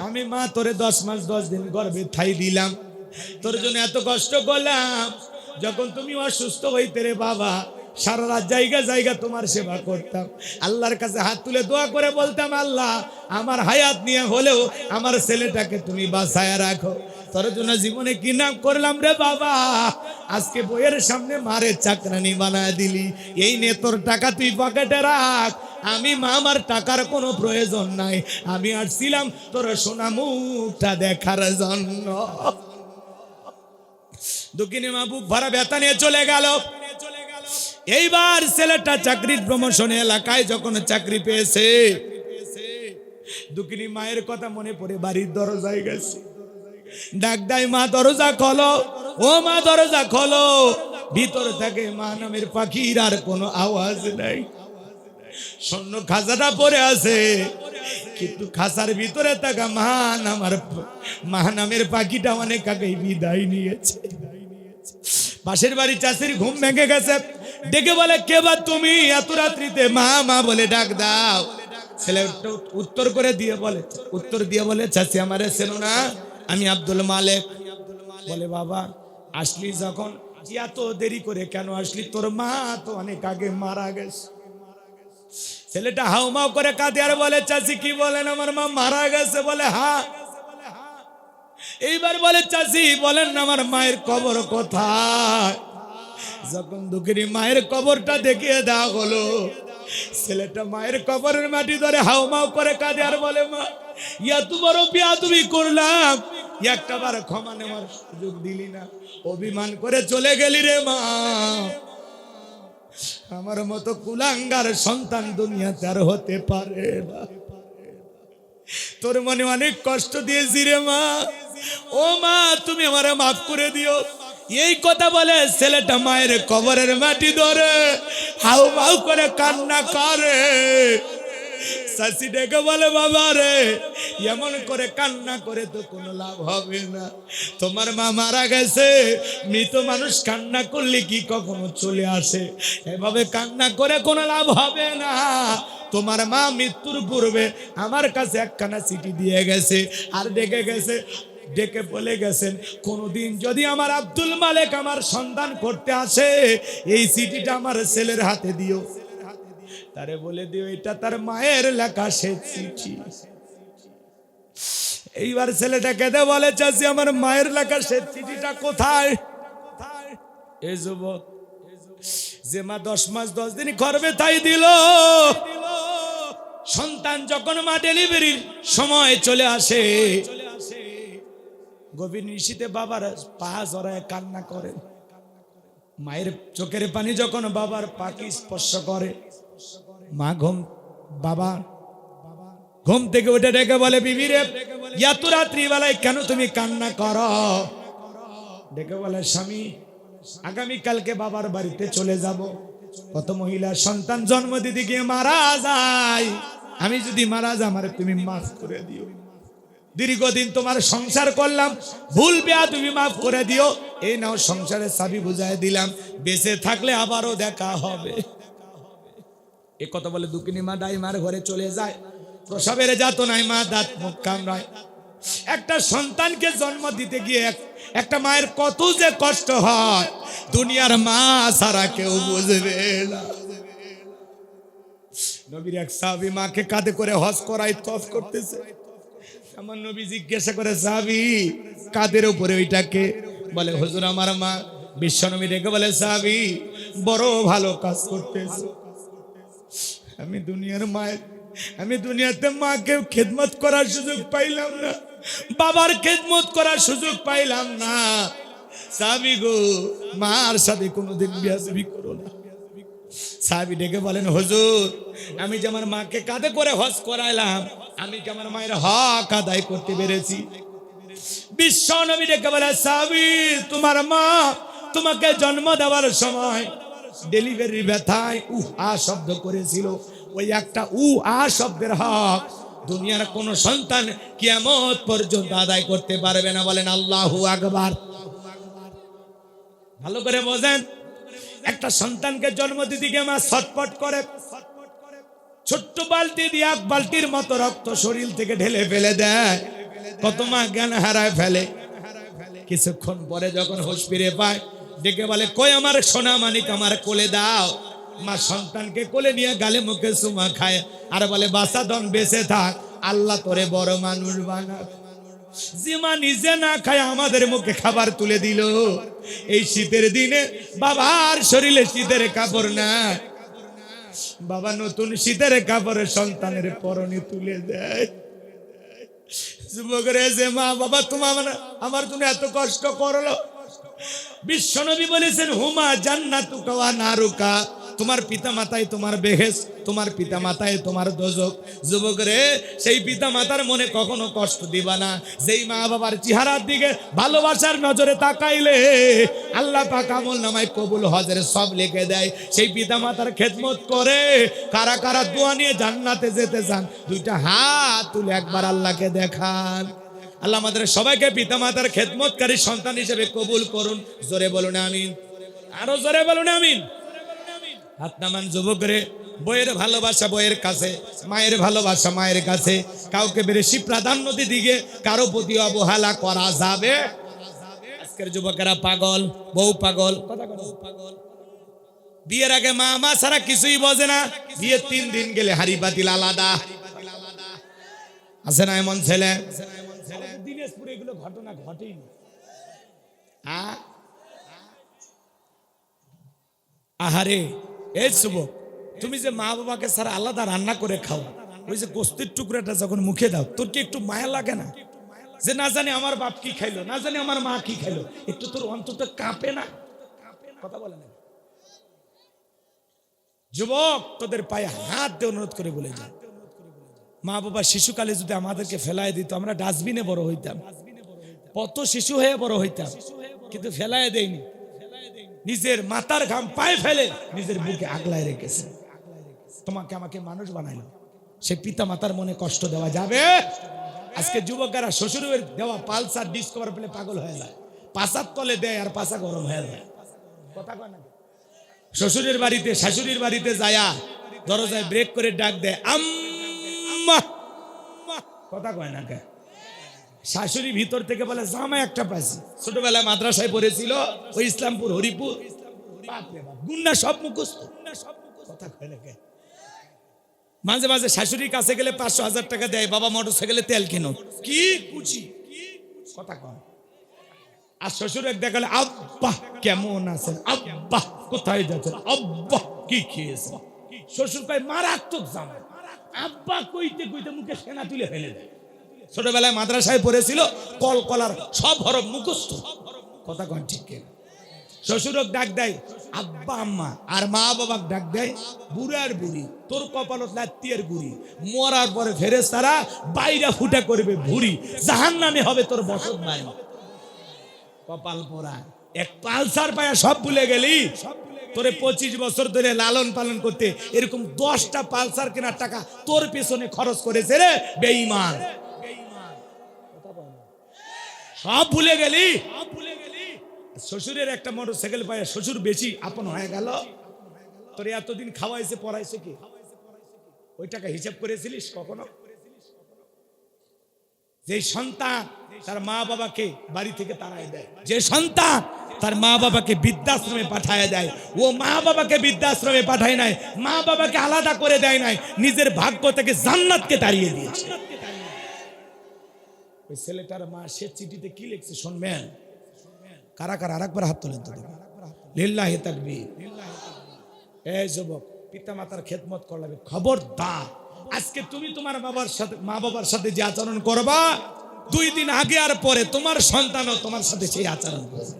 আমি মা তোরে 10 মাস 10 দিন গর্ভে ঠাই দিলাম, তোর জন্য এত কষ্ট করলাম। যখন তুমি অসুস্থ হইতে রে বাবা, সারা রাত জায়গা তোমার সেবা করতাম, আল্লাহর কাছে হাত তুলে দোয়া করে বলতাম, আল্লাহ আমার হায়াত নিয়ে হলেও আমার ছেলেটাকে তুমি বাঁচায়া রাখো। তোর জন্য জীবনে কি নাম করলাম রে বাবা, আজকে বইয়ের সামনে মারে চাকরানি বানায় দিলি। এই নে তোর টাকা তুই পকেটে রাখ, আমি মা আমার টাকার কোনো প্রয়োজন নাই, আমি আসছিলাম তোর সোনা মুখটা দেখার জন্য। দুঃখিনী মা বুক ভরা ব্যথা নিয়ে চলে গেল। এইবার ছেলেটা চাকরির প্রমোশনে এলাকায় যখন চাকরি পেয়েছে, দুঃখিনী মায়ের কথা মনে পড়ে বাড়ির দরজায় গেছে, ডাক দেয়, মা দরজা খোলো, ও মা দরজা খোলো। ভিতর থেকে মা নামের পাখির আর কোনো আওয়াজ নাই। শূন্য খাঁচাটা পড়ে আছে, কিন্তু খাঁচার ভিতরে থাকা মা নামের পাখিটা অনেক আগেই বিদায় নিয়েছে। পাশের বাড়ি চাষির ঘুম ভেঙে গেছে, ডেকে বলে, কে বা তুমি এত রাত্রিতে মা মা বলে ডাক দাও। ছেলে উত্তর দিয়ে বলে, চাচি আমারে চেনো না, আমি আব্দুল মালেক। বলে, বাবা আসলি যখন এত দেরি করে কেন আসলি? তোর মা তো অনেক আগে মারা গেছে। ছেলেটা হাউমাউ করে কাঁদে আর বলে, চাচি কি বলেন, আমার মা মারা গেছে? বলে, হ্যাঁ। এইবার বলে, চাচি বলেন না আমার মায়ের কবর কোথায়? যখন দুঃখিনী মায়ের কবরটা দেখিয়ে দেওয়া হলো, ছেলেটা মায়ের কবরের মাটি ধরে হাউমাউ করে কাঁদে আর বলে, মা এত বড় বিয়াদবি করলাম, একটা বার ক্ষমা নেওয়ার সুযোগ দিলি না, অভিমান করে চলে গেলি রে মা। আমার মতো কুলাঙ্গার সন্তান দুনিয়াতে আর হতে পারে না। তোর মনে অনেক কষ্ট দিয়েছি রে মা, ও মা তুমি আমারে মাফ করে দিও। এই কথা বলে ছেলেটা মায়ের কবরের মাটি ধরে হাউমাউ করে কান্না করে। চাচি ডেকে বলে, বাবা রে এমন করে কান্না করে তো কোনো লাভ হবে না, তোমার মা মারা গেছে, মৃত মানুষ কান্না করলে কি কখনো চলে আসে? এভাবে কান্না করে কোনো লাভ হবে না। তোমার মা মৃত্যুর পূর্বে আমার কাছে একখানা চিঠি দিয়ে গেছে, আর ডেকে বলে গেছেন, কোনদিন যদি আমার আব্দুল মালেক আমার সন্ধান করতে আসে, এই চিঠিটা আমার ছেলের হাতে দিও। তারে বলে দিও এটা তার মায়ের লেখা সে চিঠি। এইবার ছেলেটা কেঁদে বলে, চাচি আমার মায়ের লেখা সে চিঠিটা কোথায়? এই যুবক যে মা 10 মাস 10 দিন গর্ভে তাই দিল, সন্তান যখন মা ডেলিভারির সময় চলে আসে, গভীর নিশীতে বাবার পা জড়ায় কান্না করে। মায়ের চোখের পানি যখন বাবার পাকে স্পর্শ করে, মা বাবা ঘুম থেকে উঠে ডেকে বলে, বিবি রে, এত রাত্রিবেলায় কেন তুমি কান্না করো? ডেকে বলে, স্বামী, আগামীকালকে বাবার বাড়িতে চলে যাব। কত মহিলা সন্তান জন্ম দিতে গিয়ে মারা যায়, আমি যদি মারা যাই আমারে তুমি মাফ করে দিও। দীর্ঘদিন তোমার সংসার করলাম, ভুল বেয়াদবি মাফ করে দিও। এই নাও সংসারের চাবি বুঝাই দিলাম, বেঁচে থাকলে আবারও দেখা হবে। এ কথা বলে দুঃখিনী মা দাইমার ঘরে চলে যায়। প্রসবের যাতনায় মা দাঁত মুখ কামড়ায়। একটা সন্তানকে জন্ম দিতে গিয়ে একটা মায়ের কত যে কষ্ট হয়, দুনিয়ার মা ছাড়া কেউ বুঝবে না। নবীর এক সাহাবী মাকে কাঁধে করে হজ করাই তফ করতেছে। আমার নবী জিজ্ঞাসা করে, সাহাবী, কাদের উপরে ওইটাকে? বলে, হুজুর আমার মা। বিশ্ব নবী ডেকে বলে, সাহাবী, বড় ভালো কাজ করতেছে। আমি দুনিয়ার মায়ের, আমি দুনিয়াতে মাকে খেদমত করার সুযোগ পাইলাম না, বাবার খেদমত করার সুযোগ পাইলাম না। সাহাবী গো, মার সাথে কোনোদিন বিয়াদবি করো না। সাহাবী ডেকে বলেন, হুজুর, আমি যে আমার মাকে কাঁধে করে হজ করাইলাম, আমি কি আমার মায়ের হক আদায় করতে পেরেছি? বিশ্ব নবী ডেকে বলে, সাহাবী, তোমার মা তোমাকে জন্ম দেওয়ার সময় ডেলিভারি ব্যথায় আ শব্দ করেছিল। ওই একটা আ শব্দের হক দুনিয়ার কোন সন্তান কিয়ামত পর্যন্ত আদায় করতে পারবে না। বলেন আল্লাহু আকবার। ভালো করে বোঝেন, একটা সন্তানকে জন্ম দিতে গিয়ে মা ছটফট করে, ছোট্ট বালতি দিয়ে এক বালতির মতো রক্ত শরীর থেকে ঢেলে ফেলে দেয়। কত মা জ্ঞান হারায় ফেলে। কিছুক্ষণ পরে যখন হুঁশ ফিরে পায়, ডেকে বলে, কই আমার সোনা মানিক, আমার কোলে দাও। মা সন্তানকে কোলে নিয়ে গালে মুখে চুমা খায় আর বলে, বাঁচা দন, বেঁচে থাক, আল্লাহ তোরে বড় মানুষ বানাবে। যে মা নিজে না খায় আমাদের মুখে খাবার তুলে দিল। এই শীতের দিনে বাবার শরীরে শীতের কাপড় না, বাবা নতুন শীতের কাপড়ে সন্তানের পরনে তুলে দেয়। যুবকরে, যে মা বাবা তোমার আমার জন্য এত কষ্ট করলো, বিশ্বনবী বলেছেন, হুমা জান্নাতুকা ওয়া নারুকা, তোমার পিতা মাতায় তোমার বেহেশত, তোমার পিতা মাতায় তোমার দোজখ। যুবক রে, সেই পিতা মাতার মনে কখনো কষ্ট দিবা না। যেই মা বাবার চেহারার দিকে ভালোবাসার নজরে তাকাইলে আল্লাহ পাক আমলনামায় কবুল হজের সব লিখে দেয়। সেই পিতা মাতার খেদমত করে কারা কারা দোয়া নিয়ে জান্নাতে যেতে চান, দুইটা হাত তুলে একবার আল্লাহকে দেখান। আল্লাহ আমাদের সবাইকে পিতা মাতার খেদমতকারী সন্তান হিসেবে কবুল করুন। জোরে বলুন আমিন, আরো জোরে বলুন আমিন। হাত নামান যুবকরে। বইয়ের ভালোবাসা বইয়ের কাছে, মায়ের ভালোবাসা মায়ের কাছে। কাউকে বেশি প্রাধান্য দিকে কারো প্রতি অবহেলা করা যাবে। আজকের যুবকেরা পাগল, বউ পাগল, বিয়ের আগে মা মা ছাড়া কিছুই বোঝে না। বিয়ে 3 দিন গেলে হাড়ি পাতিল আলাদা। আছে না এমন ছেলে? দিনাজপুরে এগুলো ঘটনা ঘটেই। আহারে, এই যুবক, তুমি যে মা বাবাকে ছাড়া আলাদা রান্না করে খাও, ওই যে গোস্তের টুকরাটা যখন মুখে দাও, তোর কি একটু মায়া লাগে না? যে না জানি আমার বাপ কি খাইলো, না জানি আমার মা কি খাইলো, একটু তোর অন্তরটা কাঁপে না? কথা বলে না যুবক, তোদের পায়ে হাত দিয়ে অনুরোধ করে বলে যায়, মা বাবা শিশুকালে যদি আমাদেরকে ফেলায় দিত, আমরা ডাস্টবিনে বড় হইতাম। কত শিশু হয়ে বড় হইতাম, কিন্তু ফেলায় দেয়নি। নিজের মাথার ঘাম পায়ে ফেলে নিজের বুকে আগলায় রেখেছে। তোমাকে আমাকে মানুষ বানাইল। সেই পিতা মাতার মনে কষ্ট দেওয়া যাবে? আজকে যুবকেরা শ্বশুরের দেওয়া পালসার ডিসকভার পেলে পাগল হয়ে যায়, পাশার তলে দেয় আর পাশা গরম হয়ে যায়। কথা কয় না? শ্বশুরের বাড়িতে শাশুড়ির বাড়িতে যায়া দরজায় ব্রেক করে ডাক দেয়, আম্মা। কথা কয় না কে? শাশুড়ি ভিতর থেকে বলে, জামাই একটা পাইছি, ছোটবেলায় মাদ্রাসায় পড়েছিল ওই ইসলামপুর হরিপুর, গুন্না সব মুখস্থ। কথা কয় না কে? মাঝে মাঝে শাশুড়ির কাছে গেলে 500-1000 টাকা দেয়, বাবা মোটরসাইকেলে তেল কিনো, কি খুশি। কথা কয়। আর শ্বশুর এক দেখালে, আব্বা কেমন আছেন, আব্বা কোথায় যাচ্ছেন, আব্বা কি খেয়েছেন। শ্বশুর কয়, মারাত্মক জামাই। আব্বা কইতে কইতে মুখে সেনা তুলে ফেলে দেয়। ছোটবেলায় মাদ্রাসায় পড়েছিল, কলকলার সব হরফ মুখস্থ। কথা কন ঠিক কিনা? শ্বশুরক ডাক দেয় আব্বা আম্মা, আর মা বাবা ডাক দেয় বুড়ার বুড়ি। তোর কপালত লাত্তির গুড়ি, মরার পরে ফেরেশতারা বাইরা ফুটা করবে ভুড়ি, জাহান্নামে হবে তোর বসত বাড়ি। কপাল পোড়া। এক পালসার পায়া সব ভুলে গেলি। তোরে 25 বছর ধরে লালন পালন করতে এরকম 10টা পালসার কেনার টাকা তোর পেছনে খরচ করেছে রে বেঈমান। সব ভুলে গেলি। শ্বশুরের একটা মোটরসাইকেল পায়, শ্বশুর বেশি আপন হয়ে গেল। তোরে এতদিন খাওয়াইছে পড়াইছে কি? ওই টাকা হিসাব করেছিলিস কখনো? যে সন্তান তার মা বাবাকে বাড়ি থেকে তাড়ায় দেয়, যে সন্তান তার মা বাবাকে বৃদ্ধাশ্রমে পাঠায় দেয়, ও মা বাবাকে বৃদ্ধাশ্রমে পাঠায় নাই, মা বাবাকে আলাদা করে দেয় নাই, নিজের ভাগ্য থেকে জান্নাতকে তাড়িয়ে দিয়েছে। ওই ছেলেটার মা সে চিঠিতে কি লিখছে শুনবেন? কারা কারা আরেকবার হাত তোলেন তো দেখি। লিল্লাহি তাকবীর। এই যুবক, পিতা মাতার খেদমত করবে, খবরদার আজকে তুমি তোমার বাবার সাথে, মা বাবার সাথে যে আচরণ করবা, 2 দিন আগে আর পরে তোমার সন্তানও তোমার সাথে সেই আচরণ করবে।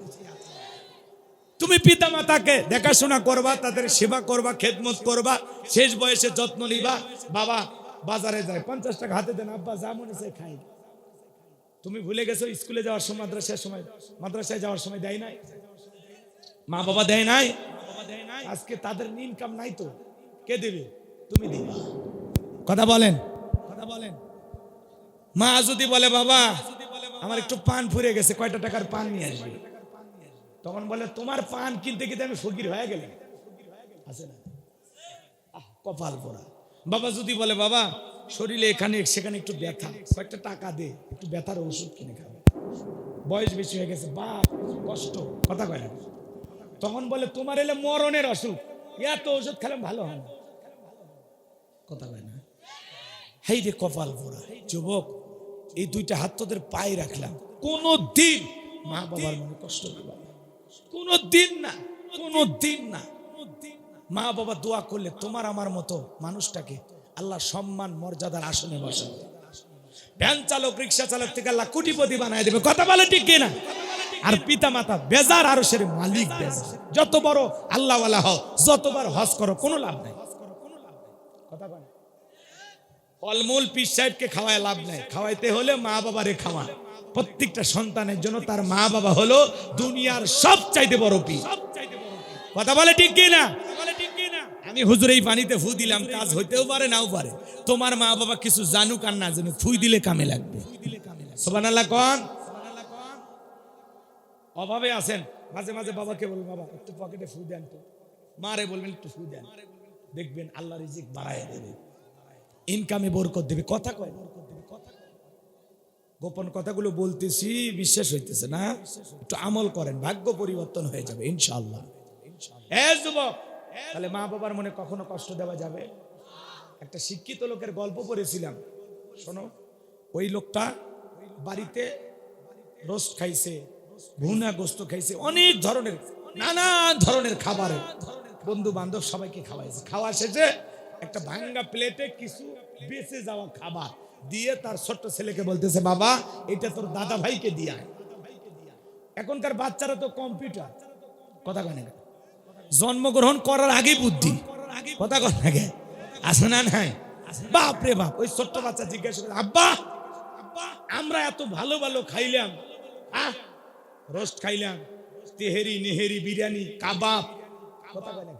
তুমি পিতা মাতাকে দেখাশোনা করবা, তাদের সেবা করবা, খেদমত করবা, শেষ বয়সে যত্ন নিবা। বাবা বাজারে যায় 50 টাকা হাতে দেন, আব্বা যা মনে চায় খাই। তুমি ভুলে গেছো স্কুলে যাওয়ার সময়, মাদ্রাসায় যাওয়ার সময় দেয় নাই? মা বাবা দেয় নাই? আজকে তাদের ইনকাম নাই তো কে দেবে? তুমি দিবা। কথা বলেন, কথা বলেন। মা যদি বলে বাবা আমার একটু পান ফুরিয়ে গেছে, কয়টা টাকার পান নিয়ে আসবে? তখন বলে তোমার পান কিনতে কিনতে আমি ফকির হয়ে গেলাম। আছে না? কপাল পোড়া। বাবা যদি বলে বাবা শরীরে এখানে সেখানে একটু ব্যথা, কয়েকটা টাকা দে, একটু ব্যথার ওষুধ কিনে খাবে। বয়স বেশি হয়ে গেছে, বাপ কষ্ট, কথা কয় না। তখন বলে তোমার এলে মরণের অসুখ, এত ওষুধ খেলে ভালো হয় না। কথা কয় না। হেই রে কপাল পোড়া। যুবক, এই 2টা হাত তোদের পায়ে রাখলাম, কোনো দিন মা বাবার মনে কষ্ট দিবা না। কোনো দিন না, কোনো দিন না। মা বাবা দোয়া করলে তোমার আমার মতো মানুষটাকে আল্লাহ সম্মান মর্যাদার আসনে বসাবে। ভ্যান চালক, রিক্সা চালক থেকে আল্লাহ কোটিপতি বানায় দেবে। কথা বলে ঠিক কিনা? আর পিতা মাতা বেজার, আরশের মালিক বেজার। যত বড় আল্লাহ ওয়ালা হও, যতবার হজ করো, কোনো লাভ নাই। কথা বলে ফলমূল পীর সাহেবকে খাওয়ায় লাভ নাই, খাওয়াইতে হলে মা বাবারে খাওয়া। প্রত্যেকটা সন্তানের জন্য তার মা বাবা হলো দুনিয়ার সবচাইতে বড় পীর। কথা বলে ঠিক কিনা? আমি হুজুর এই পানিতে ফু দিলাম, কাজ হইতেও পারে নাও পারে। তোমার মা বাবা কিছু জানুক আর না জানুক, ফুই দিলে কামে লাগবে। সুবহানাল্লাহ কোন। অভাবে আছেন, মাঝে মাঝে বাবাকে বলবেন বাবা একটু পকেটে ফু দেন তো, মারে বলবেন একটু ফু দেন, দেখবেন আল্লাহ রিজিক বাড়ায় দেবে, ইনকামে বরকত দেবে। কথা কয়, গোপন কথাগুলো বলতেছি, বিশ্বাস হইতেছে না? একটু আমল করেন, ভাগ্য পরিবর্তন হয়ে যাবে ইনশাআল্লাহ। যুবক, তাহলে মা বাবার মনে কখনো কষ্ট দেওয়া যাবে? একটা শিক্ষিত লোকের গল্প পড়েছিলাম, শোনো। ওই লোকটা বাড়িতে রোস্ট খাইছে, ভুনা গোস্ত খাইছে, অনেক ধরনের নানা ধরনের খাবারের বন্ধু বান্ধব সবাইকে খাওয়াইছে। খাওয়া শেষে একটা ভাঙ্গা প্লেটে কিছু বেঁচে যাওয়া খাবার দিয়ে তার ছোট্ট ছেলেকে বলতেছে বাবা এটা তোর দাদা ভাইকে দিয়ে আয়। এখনকার বাচ্চারা তো কম্পিউটার, কথা কয় না, জন্মগ্রহণ করার আগে বুদ্ধি, কথা কয় না, আসে না নাই? বাপ রে বাপ, ওই ছোট্ট বাচ্চা জিজ্ঞাসা করে আব্বা আমরা এত ভালো ভালো খাইলাম, রোস্ট খাইলাম, তেহেরি নেহেরি বিরিয়ানি কাবাব, কথা কয় না,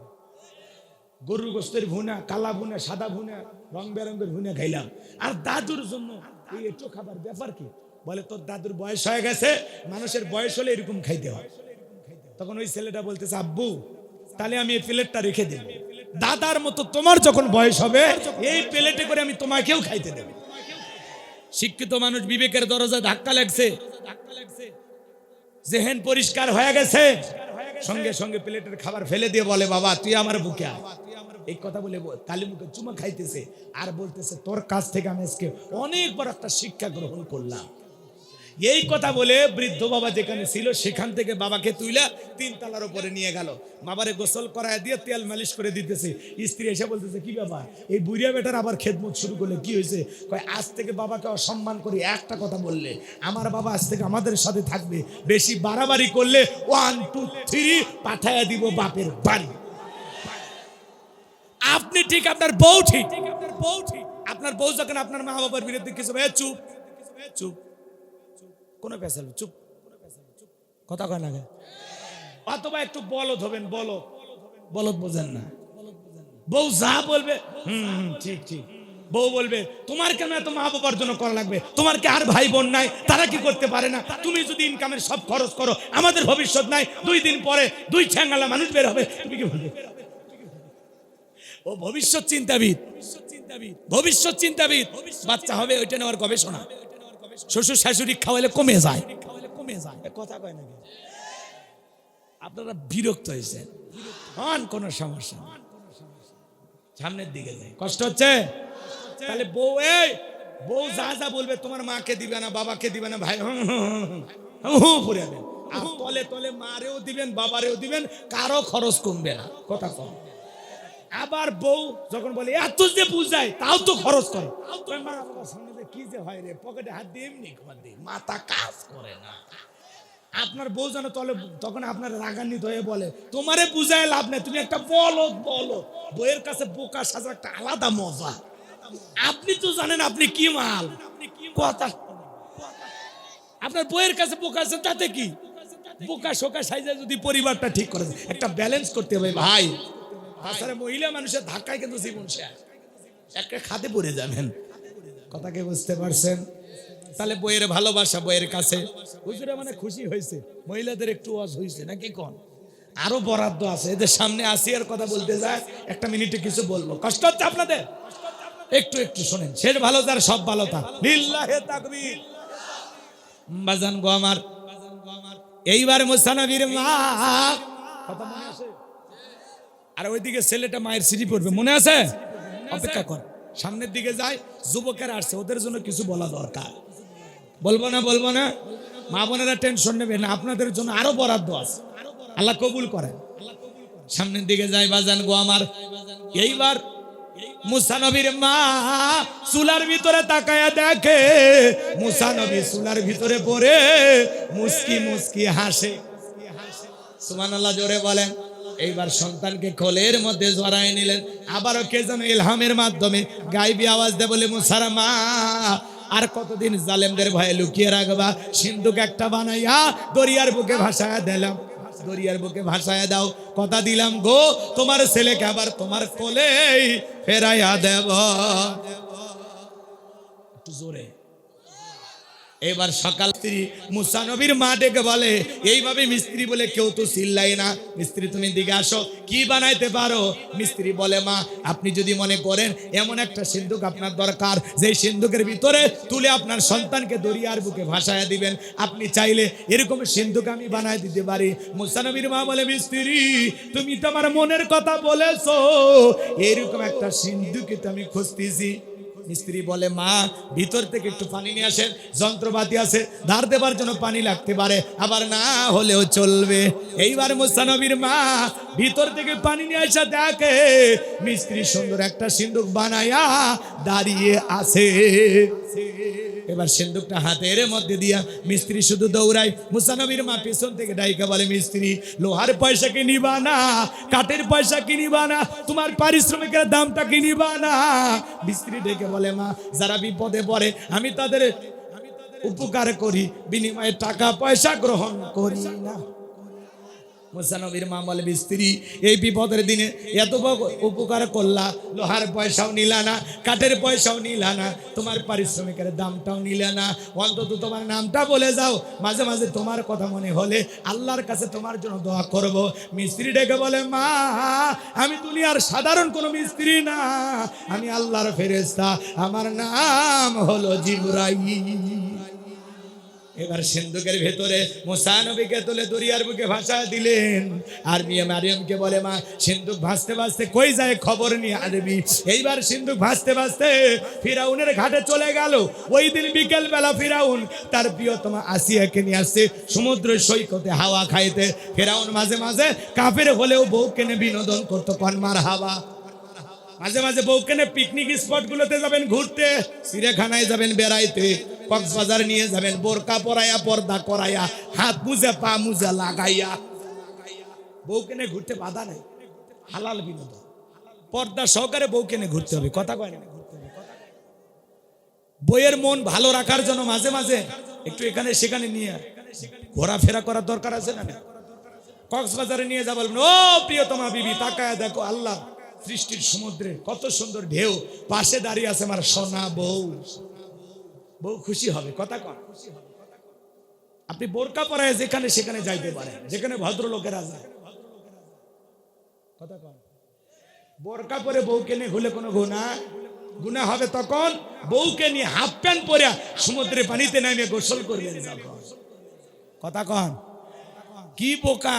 গরুর গোস্তের ভুনা, কালা ভুনা, সাদা ভুনা, রং বেরঙ্গের ভুনা খাইলাম, আর দাদুর জন্য এই একটু খাবার ব্যাপার কি? বলে তোর দাদুর বয়স হয়ে গেছে, মানুষের বয়স হলে এরকম খাইতে হয়। তখন ওই ছেলেটা বলতেছে আব্বু তাহলে আমি এই প্লেটটা রেখে দেব, দাদার মতো তোমার যখন বয়স হবে এই প্লেটে করে আমি তোমাকেও খাইতে দেব। শিক্ষিত মানুষ বিবেকের দরজায় ধাক্কা লাগছে, জেহেন পরিষ্কার হয়ে গেছে, সঙ্গে সঙ্গে প্লেটের খাবার ফেলে দিয়ে বলে বাবা তুই আমার বুকে আয়। এই কথা বলে কালি মুখে চুমা খাইতেছে আর বলতেছে তোর কাছ থেকে আমি আজকে অনেক বড় একটা শিক্ষা গ্রহণ করলাম। এই কথা বলে বৃদ্ধ বাবা যেখানে ছিল সেখান থেকে বাবাকে তুইলা 3 তলার উপরে নিয়ে গেল। বাবারে গোসল করায় দিয়ে তেল মালিশ করে দিতেছে। স্ত্রী এসে বলতেছে, কি ব্যাপার, এই বুড়িয়া বেটার আবার খেদমত শুরু করলে, কি হয়েছে? কয়, আজ থেকে বাবাকে অসম্মান করি, একটা কথা বললে আমার বাবা আজ থেকে আমাদের সাথে থাকবে, বেশি বাড়াবাড়ি করলে 1 2 3 পাঠায়া দিব বাপের বাড়ি। আপনি ঠিক, আপনার বউ ঠিক, আপনার বউ যখন আপনার মা বাবার বিরুদ্ধে কিছু, চুপ চুপ, কোন পেশাল, চুপ, কথা কয় না। অথবা একটু বলদ হবেন, বলদ বোঝেন না, বউ যা বলবে ঠিক ঠিক। বউ বলবে, তোমার কেন এত মা বাবার জন্য করা লাগবে, তোমার কি আর ভাই বোন নাই, তারা কি করতে পারে না? তুমি যদি ইনকামের সব খরচ করো, আমাদের ভবিষ্যৎ নাই, 2 দিন পরে 2 ঠ্যাঙ্গালা মানুষ বের হবে, তুমি কি বলবে? ও ভবিষ্যৎ চিন্তাবিদ, ভবিষ্যৎ চিন্তাবিদ। বাচ্চা হবে ওইটা নেওয়ার গবেষণা। শ্বশুর শাশুড়ি খাওয়ালে কমে যায়, কথা কয় নাকি? আপনারা বিরক্ত হয়েছেন, কোন সমস্যা, সামনের দিকে যায়, কষ্ট হচ্ছে। তাহলে বউ যা যা বলবে, তোমার মাকে দিবে না, বাবাকে দিবে না, ভাই পড়ে যাবেন। আর তলে তলে মারেও দিবেন, বাবারেও দিবেন, কারো খরচ কমবে না, কথা কম। আবার বউ যখন বলে এত যে বুঝায়, তাও তো খরচ করে। মা বাবার সামনে কি যে হয় রে, পকেটে হাত দিয়ে এমনি মাথা কাজ করে না। আপনার বউ যেন তলে, তখন আপনার রাগান্বিত হয়ে বলে, তোমারে বুঝায় লাভ নেই, তুমি একটা বলো। বইয়ের কাছে বোকা সাজা একটা আলাদা মজা। আপনি তো জানেন আপনি কি মাল, কথা। আপনার বইয়ের কাছে বোকা আছে, তাতে কি? বোকা শোকা সাইজে যদি পরিবারটা ঠিক করে, একটা ব্যালেন্স করতে হবে ভাই। তাছাড়া মহিলা মানুষের ধাক্কায় কিন্তু জীবন শেষ, একটা খাতে পড়ে যাবেন, কথাকে বুঝতে পারছেন? তাহলে বইয়ের ভালোবাসা, বইয়ের কাছে হুজুরে মানে খুশি হয়েছে, মহিলাদের একটু ওয়াজ হয়েছে নাকি? কোন আরো বরাদ্দ আছে, এদের সামনে আসিয়ার কথা বলতে যায়, 1 মিনিটে কিছু বলবো, কষ্ট হচ্ছে আপনাদের? একটু শোনেন, শেষ ভালো যার সব ভালো তার, লিল্লাহে তাকবীর। বাজান গো আমার, এইবার মুসা নবীর মা, কথা মনে আছে? আর ওইদিকে ছেলেটা মায়ের সিঁড়ি পড়বে, মনে আছে? অপেক্ষা কর, সামনের দিকে যায়, যুবকেরা আসছে, ওদের জন্য কিছু বলা দরকার। বলবো না, মা বোনেরা টেনশন নেবে না, আপনাদের জন্য আরো বরাদ্দ আছে, আল্লাহ কবুল করেন। সামনের দিকে যায় বাজান গো আমার। এইবার মুসা নবীর মা চুলার ভিতরে তাকায়া দেখে, মুসা নবী চুলার ভিতরে পড়ে মুস্কি হাসে। সুবহানাল্লাহ, জোরে বলেন। এইবার সন্তানকে কোলের মধ্যে জড়ায় নিলেন। আবারও কে যেন ইলহামের মাধ্যমে গায়বী আওয়াজ দেয়, বলে, মুসার মা, আর কতদিন জালেমদের ভয়ে লুকিয়ে রাখবা? সিন্ধুক একটা বানাইয়া দরিয়ার বুকে ভাসায়া দিলাম, দরিয়ার বুকে ভাসায়া দাও, কথা দিলাম গো, তোমার ছেলেকে আবার তোমার কোলে ফেরাইয়া দেব। একটু জোরে। এবার সকাল স্ত্রী মুসা নবীর মা ডেকে বলে, এইভাবে মিস্ত্রি বলে কেউ তো চিল্লাই না, মিস্ত্রি তুমি দিকে আসো, কি বানাইতে পারো? মিস্ত্রি বলে, মা আপনি যদি মনে করেন এমন একটা সিন্ধুক আপনার দরকার, যে সিন্ধুকের ভিতরে তুলে আপনার সন্তানকে দরিয়ার বুকে ভাসায়া দিবেন, আপনি চাইলে এরকম সিন্ধুক আমি বানাই দিতে পারি। মুসা নবীর মা বলে, মিস্ত্রি তুমি তো আমার মনের কথা বলেছো, এরকম একটা সিন্ধুকে তো আমি খুঁজতেছি। মিস্ত্রি বলে, মা ভিতর থেকে একটু পানি নিয়ে আসেন, যন্ত্রপাতি আছে, ধার দেবার জন্য পানি লাগতে পারে, আবার না হলেও চলবে। এইবার মুসা নবীর মা ভিতর থেকে পানি নিয়ে আসা দেখে মিস্ত্রি সুন্দর একটা সিন্ধুক বানায়া দাঁড়িয়ে আছে। এবার সিন্ধুকটা হাতের মধ্যে দিয়া মিস্ত্রি শুধু দৌড়ায়। মুসা নবীর মা পিছন থেকে ডাইকা বলে, মিস্ত্রি লোহার পয়সা কি নিবা না, কাঠের পয়সা কি নিবা না, তোমার পারিশ্রমিকের দামটা কি নিবা না? মিস্ত্রি ডেকে বলে, মা যারা বিপদে পড়ে আমি তাদের উপকার করি, বিনিময়ে টাকা পয়সা গ্রহণ করি না। মুসা নবীর মা বলে, মিস্ত্রি এই বিপদের দিনে এত উপকার করলা, লোহার পয়সাও নিলা না, কাঠের পয়সাও নিলা না, তোমার পারিশ্রমিকের দামটাও নিলে না, অন্তত তোমার নামটা বলে যাও, মাঝে মাঝে তোমার কথা মনে হলে আল্লাহর কাছে তোমার জন্য দোয়া করব। মিস্ত্রি ডেকে বলে, মা আমি দুনিয়ার সাধারণ কোনো মিস্ত্রি না, আমি আল্লাহর ফেরেশতা, আমার নাম হলো জিবরাইল। এবার সিন্ধুকের ভেতরে মুসা নবীকে তুলে দরিয়ার বুকে ভাসা দিলেন। আর মেয়ে মারিয়ামকে বলে, মা সিন্ধুক ভাসতে ভাসতে কই যায় খবর নিয়ে আসবি। এইবার সিন্ধুক ভাসতে ভাসতে ফিরাউনের ঘাটে চলে গেল। ওই দিন বিকেল বেলা ফিরাউন তার প্রিয়তমা আসিয়াকে নিয়ে আসছে সমুদ্র সৈকতে হাওয়া খাইতে। ফিরাউন মাঝে মাঝে কাফের হলেও বউকে নিয়ে বিনোদন করতো, কন মার হাওয়া। মাঝে মাঝে বউকে নিয়ে পিকনিক স্পট গুলোতে যাবেন ঘুরতে, চিড়িয়াখানায় যাবেন বেড়াইতে, কক্সবাজার নিয়ে যাবেন বোরকা পরাইয়া পর্দা করাইয়া হাত মুজে পা মুজে লাগাইয়া। বউকে নিয়ে ঘুরতে বাধা নাই, হালাল বিনোদন। পর্দা সহকারে বউকে নিয়ে ঘুরতে হবে, কথা কয় না। বইয়ের মন ভালো রাখার জন্য মাঝে মাঝে একটু এখানে সেখানে নিয়ে ঘোরাফেরা করার দরকার আছে না? কক্সবাজারে নিয়ে যা বলবেন, ও প্রিয়তমা বিবি তাকায় দেখো আল্লাহ সৃষ্টির সমুদ্রে কত সুন্দর ঢেউ, পাশে দাঁড়িয়ে আছে আমার সোনা বউ। বউ খুশি হবে, কথা কন। আপনি বোরকা পরায় যেখানে সেখানে যাইতে পারেন, যেখানে ভদ্রলোকেরা যায়, কথা কন। বোরকা পরে বউকে নিয়ে ঘুরে কোনো গুনাহ হবে তখন বউকে নিয়ে হাফ প্যান্ট পরে সমুদ্রে পানিতে নামে গোসল করবেন যখন, কথা কন। কি বোকা,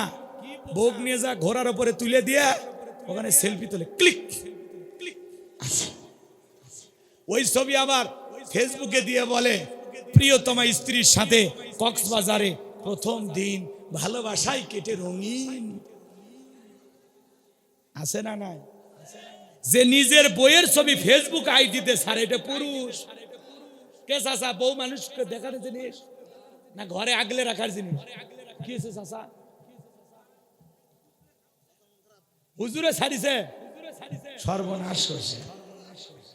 বউক নিয়ে যা ঘোড়ার উপরে তুলে দিয়ে ওখানে সেলফি তোলে, ক্লিক ক্লিক। ওই ছবি আবার ফেসবুকে দিয়ে বলে প্রিয়তমা স্ত্রীর সাথে কক্সবাজারে প্রথম দিন ভালোবাসায় কেটে রঙিন। আছে না নাই? যে নিজের বইয়ের ছবি ফেসবুক আইডিতে ছাড়ে, এটা পুরুষ। কে চাচা, বউ মানুষকে দেখার জিনিস না ঘরে আগলে রাখার জিনিস? কি আছে চাচা? হুজুরে ছাড়িছে, সর্বনাশ করছে।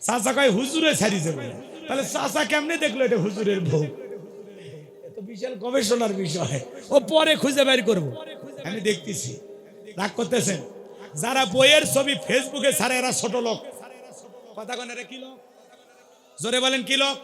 চাচা কয় হুজুরে ছাড়িছে বলে, তাহলে চাচা কেমনে দেখলো এটা হুজুরের বউ? এত বিশাল গবেষণার বিষয়, ও পরে খুঁজে বের করবো। আমি দেখতেছি, রাগ করতেছেন? যারা বইয়ের ছবি ফেসবুকে ছাড়ে এরা ছোট লোক, কথা কন। এরা কি লোক? জোরে বলেন কি লোক?